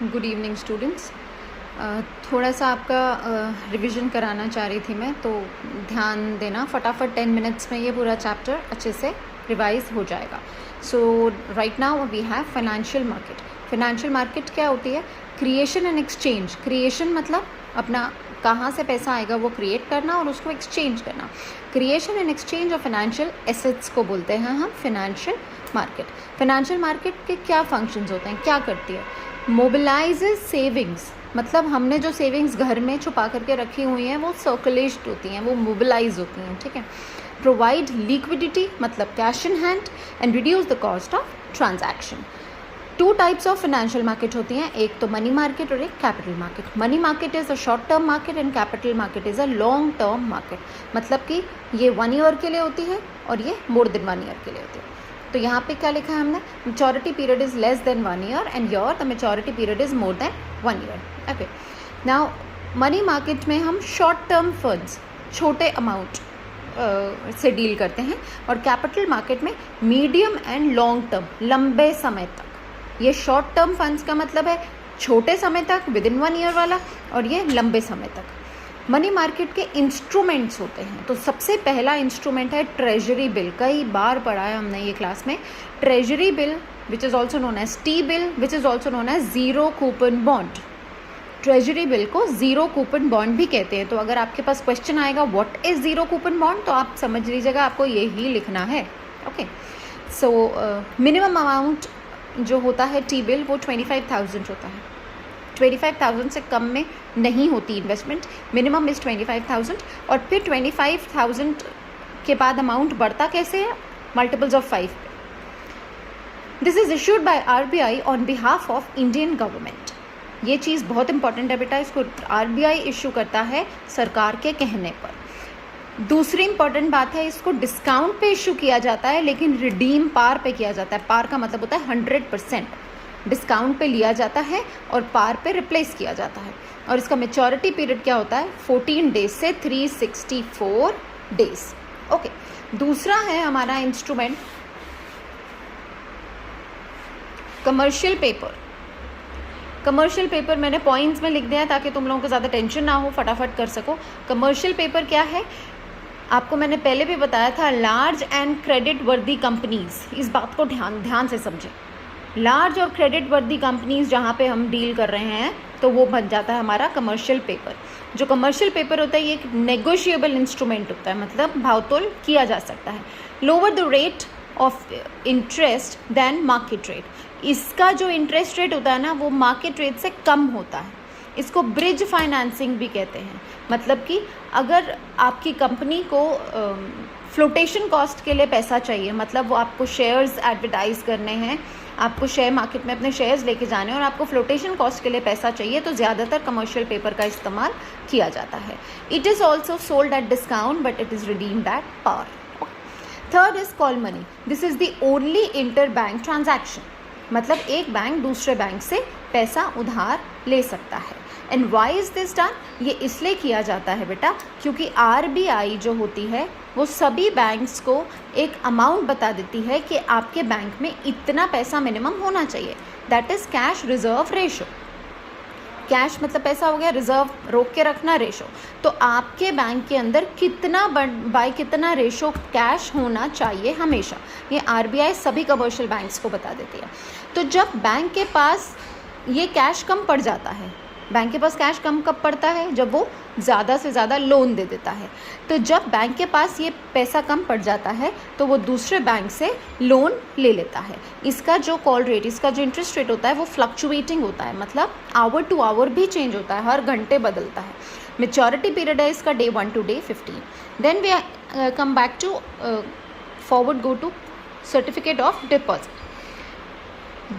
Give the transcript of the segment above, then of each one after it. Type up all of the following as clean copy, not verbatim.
Good evening students. थोड़ा सा आपका रिवीजन कराना चाह रही थी मैं, तो ध्यान देना, फटाफट 10 मिनट्स में ये पूरा चैप्टर अच्छे से रिवाइज हो जाएगा। So right now we have financial market. Financial market क्या होती है? Creation and exchange. क्रिएशन मतलब अपना कहाँ से पैसा आएगा वो क्रिएट करना और उसको एक्सचेंज करना। Creation and exchange of financial assets को बोलते हैं हम फाइनेंशियल मार्केट। फाइनेंशियल मार्केट के क्या फंक्शंस होते हैं, क्या करती है? मोबिलाइजेज सेविंग्स, मतलब हमने जो सेविंग्स घर में छुपा करके रखी हुई हैं वो सर्कुलेट होती हैं, वो मोबिलाइज होती हैं, ठीक है। प्रोवाइड लिक्विडिटी मतलब cash in hand and reduce the cost of transaction. Two types of financial market होती हैं, एक तो मनी मार्केट और एक capital market. Money market is a short term market and capital market is a long term market. मतलब कि ये 1 year के लिए होती है और ये मोर देन 1 ईयर के लिए होती है। तो यहाँ पे क्या लिखा है हमने? Maturity period is less than 1 year and your the maturity period is more than 1 year. Okay, now money market में हम शॉर्ट टर्म फंड्स, छोटे अमाउंट से डील करते हैं, और कैपिटल मार्केट में मीडियम एंड लॉन्ग टर्म, लंबे समय तक। ये शॉर्ट टर्म फंड्स का मतलब है छोटे समय तक, विद इन 1 ईयर वाला, और ये लंबे समय तक। मनी मार्केट के इंस्ट्रूमेंट्स होते हैं, तो सबसे पहला इंस्ट्रूमेंट है ट्रेजरी बिल। कई बार पढ़ा है हमने ये क्लास में। Treasury bill which is also known as T bill, which is also known as zero coupon bond. Treasury bill को ज़ीरो कूपन बॉन्ड भी कहते हैं। तो अगर आपके पास क्वेश्चन आएगा what is zero coupon bond, तो आप समझ लीजिएगा आपको ये ही लिखना है। ओके, सो मिनिमम अमाउंट जो होता है टी बिल वो 25,000 होता है। 25,000 से कम में नहीं होती इन्वेस्टमेंट, मिनिमम इज़ 25,000। और फिर 25,000 के बाद अमाउंट बढ़ता कैसे है? मल्टीपल्स ऑफ 5 पे। This is issued by RBI on behalf of Indian government. ये चीज़ बहुत इंपॉर्टेंट है बेटा, इसको आरबीआई इशू करता है सरकार के कहने पर। दूसरी इंपॉर्टेंट बात है, इसको डिस्काउंट पे इशू किया जाता है, लेकिन रिडीम पार पे किया जाता है। पार का मतलब होता है 100%। डिस्काउंट पे लिया जाता है और पार पे रिप्लेस किया जाता है। और इसका मेच्योरिटी पीरियड क्या होता है? 14 डेज से 364 डेज। ओके, दूसरा है हमारा instrument commercial paper. Commercial paper मैंने पॉइंट्स में लिख दिया है ताकि तुम लोगों को ज़्यादा टेंशन ना हो, फटाफट कर सको। कमर्शियल पेपर क्या है? आपको मैंने पहले भी बताया था, लार्ज एंड क्रेडिट वर्दी कंपनीज। इस बात को ध्यान से समझें। लार्ज और क्रेडिट वर्दी कंपनीज जहाँ पे हम डील कर रहे हैं, तो वो बन जाता है हमारा कमर्शियल पेपर। जो कमर्शियल पेपर होता है ये एक नेगोशिएबल इंस्ट्रूमेंट होता है, मतलब भावतोल किया जा सकता है। Lower the rate of interest then market rate. इसका जो इंटरेस्ट रेट होता है ना, वो मार्केट रेट से कम होता है। इसको ब्रिज फाइनेंसिंग भी कहते हैं। मतलब कि अगर आपकी कंपनी को फ्लोटेशन कॉस्ट के लिए पैसा चाहिए, मतलब वो आपको शेयर्स एडवर्टाइज करने हैं, आपको शेयर मार्केट में अपने शेयर्स लेके जाने हैं और आपको फ्लोटेशन कॉस्ट के लिए पैसा चाहिए, तो ज़्यादातर कमर्शियल पेपर का इस्तेमाल किया जाता है। It is also sold at discount but it is redeemed at par. Third is call money. This is the only inter bank transaction. मतलब एक बैंक दूसरे बैंक से पैसा उधार ले सकता है। And why is this done? ये इसलिए किया जाता है बेटा क्योंकि आरबीआई जो होती है वो सभी बैंक्स को एक अमाउंट बता देती है कि आपके बैंक में इतना पैसा मिनिमम होना चाहिए। That is cash reserve ratio. Cash मतलब पैसा हो गया, रिजर्व रोक के रखना, रेशो। तो आपके बैंक के अंदर कितना बाय कितना रेशो कैश होना चाहिए हमेशा, ये आरबीआई सभी कमर्शियल बैंक्स को बता देती है। तो जब बैंक के पास ये कैश कम पड़ जाता है, बैंक के पास कैश कम कब पड़ता है? जब वो ज़्यादा से ज़्यादा लोन दे देता है। तो जब बैंक के पास ये पैसा कम पड़ जाता है तो वो दूसरे बैंक से लोन ले लेता है। इसका जो कॉल रेट, इसका जो इंटरेस्ट रेट होता है वो फ्लक्चुएटिंग होता है, मतलब आवर टू आवर भी चेंज होता है, हर घंटे बदलता है। मेच्योरिटी पीरियड है इसका day 1 to day 15। Then we come back to forward go to certificate of deposit.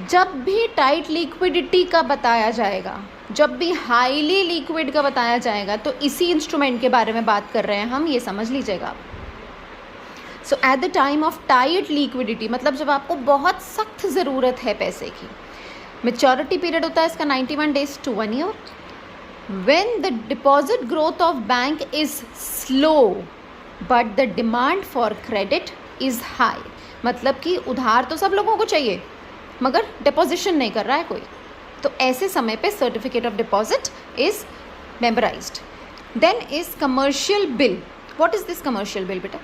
जब भी टाइट लिक्विडिटी का बताया जाएगा, जब भी हाईली लिक्विड का बताया जाएगा, तो इसी इंस्ट्रूमेंट के बारे में बात कर रहे हैं हम, ये समझ लीजिएगा आप। So at the time of tight liquidity, मतलब जब आपको बहुत सख्त ज़रूरत है पैसे की, मेच्योरिटी पीरियड होता है इसका 91 days to 1 year। When the deposit growth of bank is slow but the demand for credit is high. मतलब कि उधार तो सब लोगों को चाहिए मगर डिपॉजिशन नहीं कर रहा है कोई, तो ऐसे समय पे certificate of deposit is memorised. Then is commercial bill. What is this commercial bill बेटा?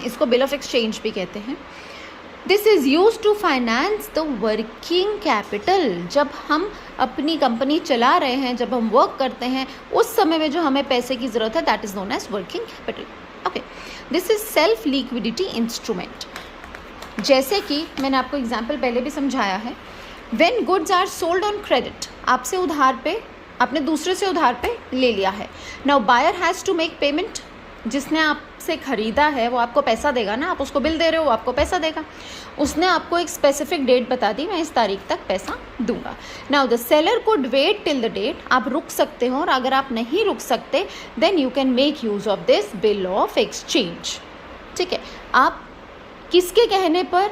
इसको बिल ऑफ एक्सचेंज भी कहते हैं। This is use to finance the working capital. जब हम अपनी कंपनी चला रहे हैं, जब हम वर्क करते हैं, उस समय में जो हमें पैसे की ज़रूरत है, that is known as working capital. Okay, this is self liquidity instrument. जैसे कि मैंने आपको एग्जाम्पल पहले भी समझाया है, when goods are sold on credit, आपसे उधार पे, आपने दूसरे से उधार पे ले लिया है। Now buyer has to make payment. जिसने आपसे ख़रीदा है वो आपको पैसा देगा ना, आप उसको बिल दे रहे हो, वो आपको पैसा देगा। उसने आपको एक स्पेसिफिक डेट बता दी, मैं इस तारीख तक पैसा दूंगा। Now the seller could wait till the date. आप रुक सकते हो, और अगर आप नहीं रुक सकते then you can make use of this bill of exchange. ठीक है, आप किसके कहने पर?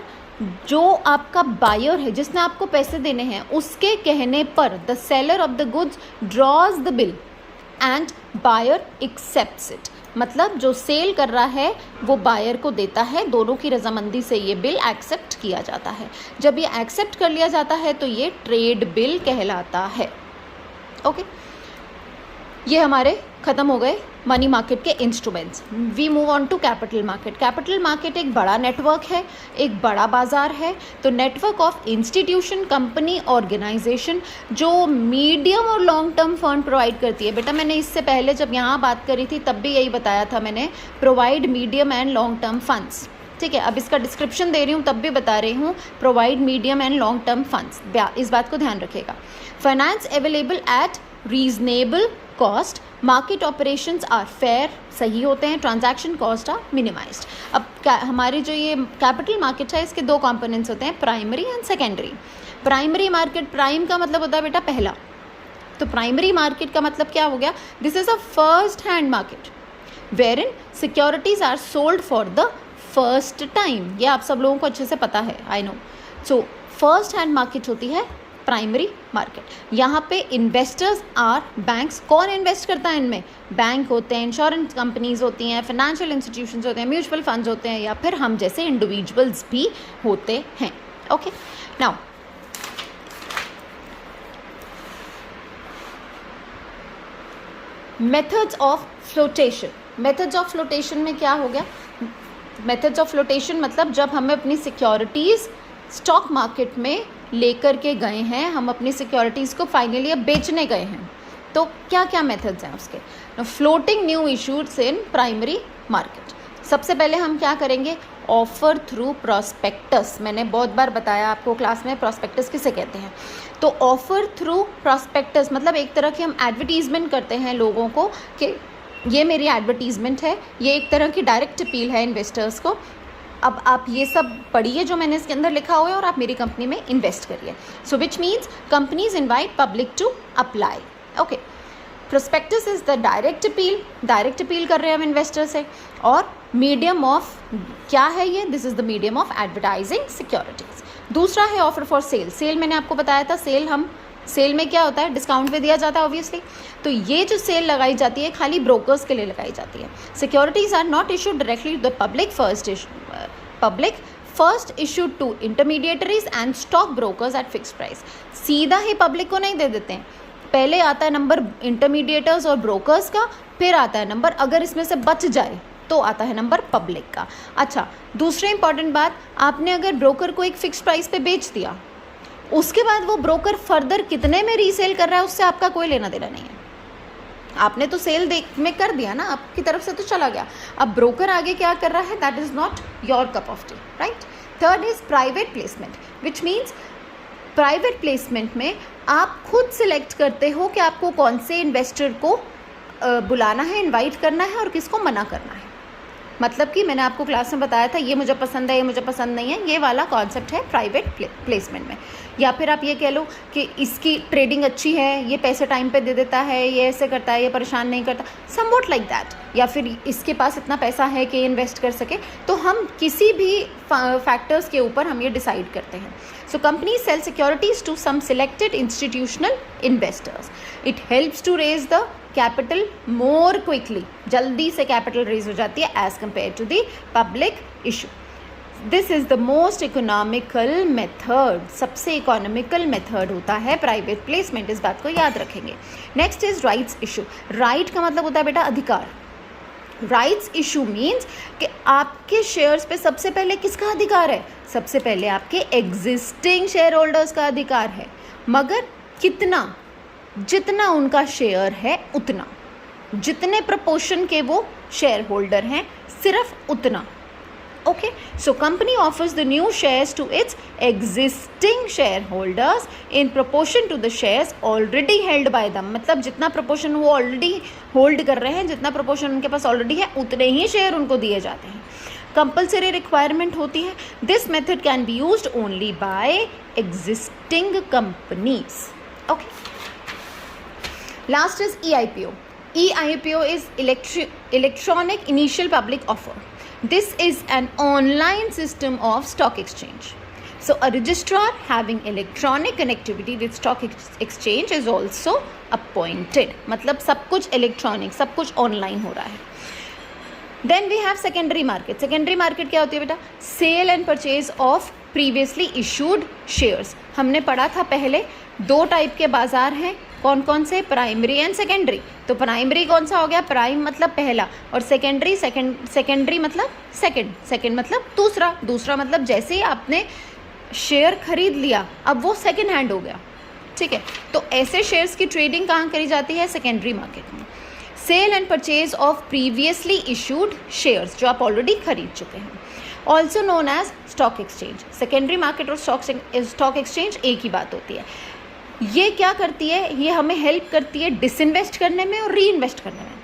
जो आपका बायर है, जिसने आपको पैसे देने हैं, उसके कहने पर the seller of the goods draws the bill and buyer accepts it. मतलब जो सेल कर रहा है वो बायर को देता है, दोनों की रजामंदी से ये बिल एक्सेप्ट किया जाता है। जब ये एक्सेप्ट कर लिया जाता है तो ये ट्रेड बिल कहलाता है। ओके, ये हमारे ख़त्म हो गए मनी मार्केट के instruments. We move on to capital market. Capital market एक बड़ा नेटवर्क है, एक बड़ा बाजार है। तो network of institution, company, organisation जो मीडियम और लॉन्ग टर्म फंड प्रोवाइड करती है। बेटा मैंने इससे पहले जब यहाँ बात करी थी तब भी यही बताया था मैंने, provide medium and long term funds. ठीक है, अब इसका डिस्क्रिप्शन दे रही हूँ तब भी बता रही हूँ, provide medium and long term funds. इस बात को ध्यान रखिएगा। Finance available at reasonable cost. Market operations are fair, सही होते हैं। Transaction cost are minimised. अब हमारी जो ये कैपिटल मार्केट है, इसके दो कंपोनेंट्स होते हैं, primary and secondary. Primary market, prime का मतलब होता है बेटा पहला, तो प्राइमरी मार्केट का मतलब क्या हो गया? This is a first hand market where in securities are sold for the first time. ये आप सब लोगों को अच्छे से पता है, I know. So first hand market होती है प्राइमरी मार्केट। यहाँ पे इन्वेस्टर्स आर बैंक्स। कौन इन्वेस्ट करता है इनमें? बैंक होते हैं, इंश्योरेंस कंपनीज होती हैं, फाइनेंशियल इंस्टीट्यूशंस होते हैं, म्यूचुअल फंड्स होते हैं, या फिर हम जैसे इंडिविजुअल्स भी होते हैं। Okay, now methods of flotation. Methods of flotation में क्या हो गया? मेथड्स ऑफ फ्लोटेशन मतलब जब हमें अपनी सिक्योरिटीज़ स्टॉक मार्केट में लेकर के गए हैं, हम अपनी सिक्योरिटीज़ को फाइनली अब बेचने गए हैं, तो क्या क्या मेथड्स हैं उसके? Floating new issues in primary market. सबसे पहले हम क्या करेंगे? Offer through prospectus. मैंने बहुत बार बताया आपको क्लास में प्रॉस्पेक्टस किसे कहते हैं। तो ऑफर थ्रू प्रॉस्पेक्टस मतलब एक तरह की हम एडवर्टीजमेंट करते हैं लोगों को कि ये मेरी एडवर्टीजमेंट है, ये एक तरह की डायरेक्ट अपील है इन्वेस्टर्स को। अब आप ये सब पढ़िए जो मैंने इसके अंदर लिखा हुआ है और आप मेरी कंपनी में इन्वेस्ट करिए। So which means companies invite public to apply. Okay, prospectus is the direct appeal. Direct appeal कर रहे हैं हम इन्वेस्टर से। और मीडियम ऑफ क्या है ये? This is the medium of advertising securities. दूसरा है ऑफर फॉर सेल। सेल मैंने आपको बताया था, सेल में क्या होता है? डिस्काउंट पे दिया जाता है ऑब्वियसली। तो ये जो सेल लगाई जाती है खाली ब्रोकर्स के लिए लगाई जाती है। Securities are not issued directly to the public, first issued to intermediaries and stock brokers at fix price. सीधा ही पब्लिक को नहीं दे देते हैं, पहले आता है नंबर इंटरमीडिएटर्स और ब्रोकर्स का, फिर आता है नंबर, अगर इसमें से बच जाए तो आता है नंबर पब्लिक का। अच्छा, दूसरी इंपॉर्टेंट बात, आपने अगर ब्रोकर को एक फिक्स प्राइस पे बेच दिया, उसके बाद वो ब्रोकर फर्दर कितने में रीसेल कर रहा है उससे आपका कोई लेना देना नहीं है। आपने तो सेल में कर दिया ना, आपकी तरफ से तो चला गया। अब ब्रोकर आगे क्या कर रहा है, that is not your cup of T, right. Third is private placement, which means private placement में आप खुद सिलेक्ट करते हो कि आपको कौन से इन्वेस्टर को बुलाना है, इनवाइट करना है और किसको मना करना है। मतलब कि मैंने आपको क्लास में बताया था ये मुझे पसंद है, ये मुझे पसंद नहीं है, ये वाला कॉन्सेप्ट है प्राइवेट प्लेसमेंट में। या फिर आप ये कह लो कि इसकी ट्रेडिंग अच्छी है, ये पैसे टाइम पे दे देता है, ये ऐसे करता है, ये परेशान नहीं करता, समवॉट लाइक दैट। या फिर इसके पास इतना पैसा है कि इन्वेस्ट कर सके। तो हम किसी भी फैक्टर्स के ऊपर हम ये डिसाइड करते हैं। So company sell securities to some selected institutional investors. It helps to raise the capital more quickly, जल्दी से कैपिटल रेज हो जाती है as compare to the public issue. This is the most economical method, सबसे economical method होता है private placement, इस बात को याद रखेंगे। Next is rights issue. Right का मतलब होता है बेटा अधिकार। राइट्स इशू मीन्स कि आपके शेयर्स पे सबसे पहले किसका अधिकार है? सबसे पहले आपके एग्जिस्टिंग शेयर होल्डर्स का अधिकार है, मगर कितना? जितना उनका शेयर है उतना, जितने प्रपोर्शन के वो शेयर होल्डर हैं सिर्फ उतना। Okay, so company offers the new shares to its existing shareholders in proportion to the shares already held by them। मतलब जितना proportion वो already hold कर रहे हैं, जितना proportion उनके पास already है, उतने ही शेयर उनको दिए जाते हैं। कंपल्सरी रिक्वायरमेंट होती है। This method can be used only by existing companies. Okay, last is EIPO। EIPO is electronic initial public offer. This is an online system of stock exchange. So a registrar having electronic connectivity with stock exchange is also appointed. मतलब सब कुछ electronic, सब कुछ online हो रहा है। Then we have secondary market. Secondary market क्या होती है बेटा? Sale and purchase of previously issued shares। हमने पढ़ा था पहले, दो टाइप के बाजार हैं, कौन कौन से? Primary and secondary. तो प्राइमरी कौन सा हो गया? प्राइम मतलब पहला, और सेकेंडरी सेकेंडरी मतलब सेकेंड मतलब दूसरा मतलब जैसे ही आपने शेयर खरीद लिया अब वो सेकेंड हैंड हो गया। ठीक है, तो ऐसे शेयर्स की ट्रेडिंग कहाँ करी जाती है? सेकेंडरी मार्केट में। Sale and purchase of previously issued shares, जो आप ऑलरेडी खरीद चुके हैं, also known as stock exchange. Secondary market और स्टॉक एक्सचेंज एक ही बात होती है। ये क्या करती है? ये हमें हेल्प करती है डिसइन्वेस्ट करने में और री इन्वेस्ट करने में।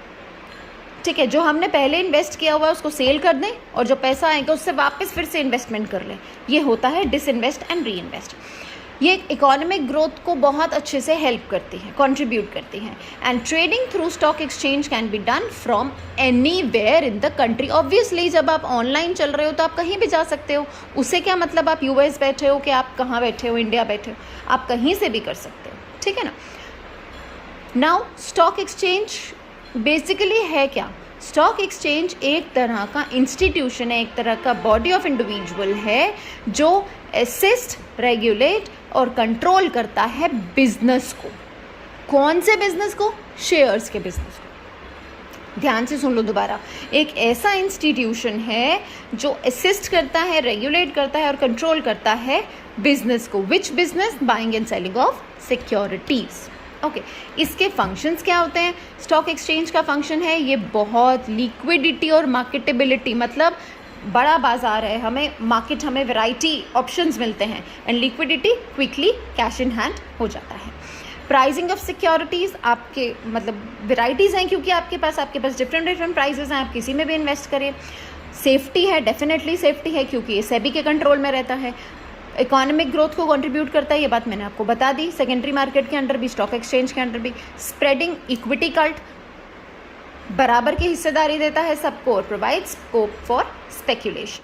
ठीक है, जो हमने पहले इन्वेस्ट किया हुआ है उसको सेल कर दें और जो पैसा आएगा उससे वापस फिर से इन्वेस्टमेंट कर लें। ये होता है डिसइन्वेस्ट एंड री इन्वेस्ट। ये इकोनॉमिक ग्रोथ को बहुत अच्छे से हेल्प करती है, कंट्रीब्यूट करती है। And trading through stock exchange can be done from anywhere in the country. Obviously जब आप ऑनलाइन चल रहे हो तो आप कहीं भी जा सकते हो। उससे क्या मतलब आप US बैठे हो कि आप कहाँ बैठे हो, इंडिया बैठे हो, आप कहीं से भी कर सकते हो। ठीक है ना। नाउ स्टॉक एक्सचेंज बेसिकली है क्या? स्टॉक एक्सचेंज एक तरह का इंस्टीट्यूशन है, एक तरह का बॉडी ऑफ इंडिविजुअल है जो असिस्ट, रेगुलेट और कंट्रोल करता है बिजनेस को। कौन से बिजनेस को? शेयर्स के बिजनेस को। ध्यान से सुन लो दोबारा, एक ऐसा इंस्टीट्यूशन है जो असिस्ट करता है, रेगुलेट करता है और कंट्रोल करता है बिजनेस को। Which business? Buying and selling of securities. Okay, इसके फंक्शंस क्या होते हैं? स्टॉक एक्सचेंज का फंक्शन है ये बहुत लिक्विडिटी और मार्केटेबिलिटी, मतलब बड़ा बाजार है, हमें वैरायटी ऑप्शंस मिलते हैं, and liquidity quickly cash in hand हो जाता है। प्राइसिंग ऑफ सिक्योरिटीज़, आपके मतलब वैरायटीज़ हैं क्योंकि आपके पास डिफरेंट प्राइजेस हैं, आप किसी में भी इन्वेस्ट करें। सेफ्टी है, डेफिनेटली सेफ्टी है क्योंकि ये सेबी के कंट्रोल में रहता है। इकोनॉमिक ग्रोथ को कंट्रीब्यूट करता है, ये बात मैंने आपको बता दी। सेकेंडरी मार्केट के अंडर भी, स्टॉक एक्सचेंज के अंडर भी। स्प्रेडिंग इक्विटी कल्ट, बराबर की हिस्सेदारी देता है सबको और प्रोवाइड्स स्कोप फॉर स्पेक्यूलेशन।